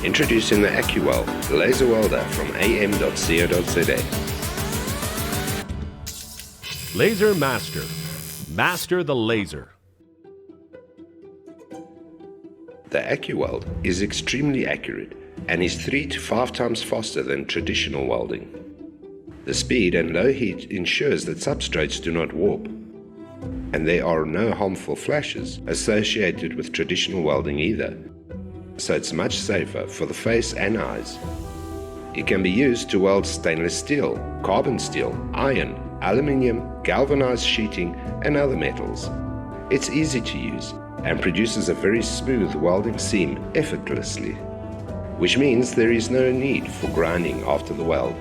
Introducing the AccuWeld laser welder from AM.CO.za. Laser Master. Master the laser. The AccuWeld is extremely accurate and is 3 to 5 times faster than traditional welding. The speed and low heat ensures that substrates do not warp, and there are no harmful flashes associated with traditional welding either, so it's much safer for the face and eyes. It can be used to weld stainless steel, carbon steel, iron, aluminium, galvanized sheeting and other metals. It's easy to use and produces a very smooth welding seam effortlessly, which means there is no need for grinding after the weld.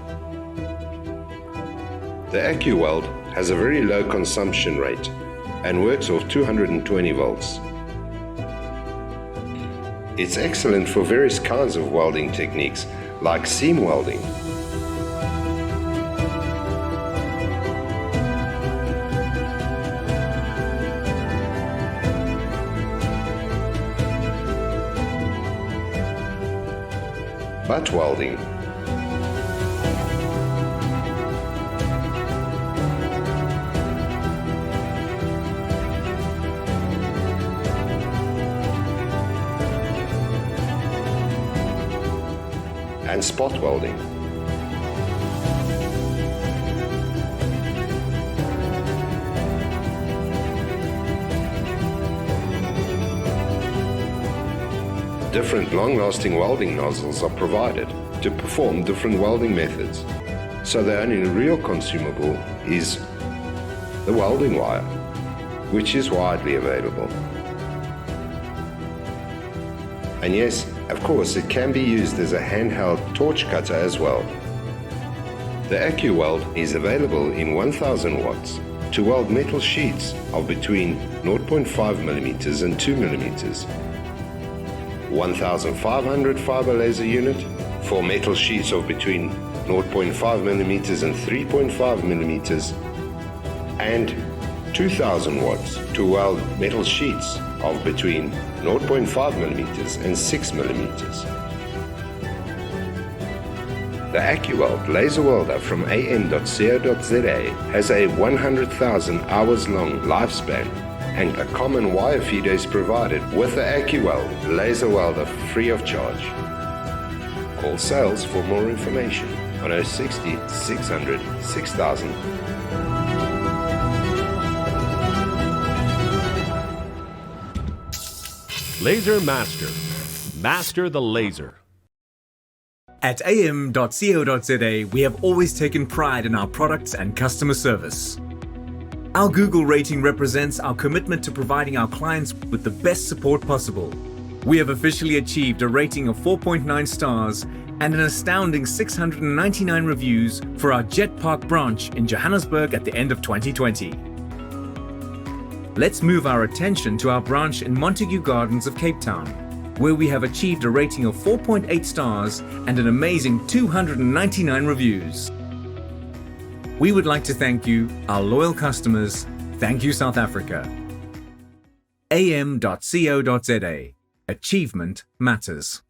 The AccuWeld has a very low consumption rate and works off 220 volts. It's excellent for various kinds of welding techniques like seam welding, butt welding, and spot welding. Different long-lasting welding nozzles are provided to perform different welding methods, so the only real consumable is the welding wire, which is widely available. And yes, of course, it can be used as a handheld torch cutter as well. The AccuWeld is available in 1000 watts to weld metal sheets of between 0.5mm and 2mm. 1500 fiber laser unit for metal sheets of between 0.5mm and 3.5mm, and 2000 watts to weld metal sheets of between 0.5mm and 6mm. The AccuWeld laser welder from AM.CO.za has a 100,000 hours long lifespan, and a common wire feeder is provided with the AccuWeld laser welder free of charge. Call sales for more information on 060 600 6000. Laser Master. Master the laser. At AM.CO.za, we have always taken pride in our products and customer service. Our Google rating represents our commitment to providing our clients with the best support possible. We have officially achieved a rating of 4.9 stars and an astounding 699 reviews for our Jet Park branch in Johannesburg at the end of 2020. Let's move our attention to our branch in Montague Gardens of Cape Town, where we have achieved a rating of 4.8 stars and an amazing 299 reviews. We would like to thank you, our loyal customers. Thank you, South Africa. AM.CO.za. Achievement matters.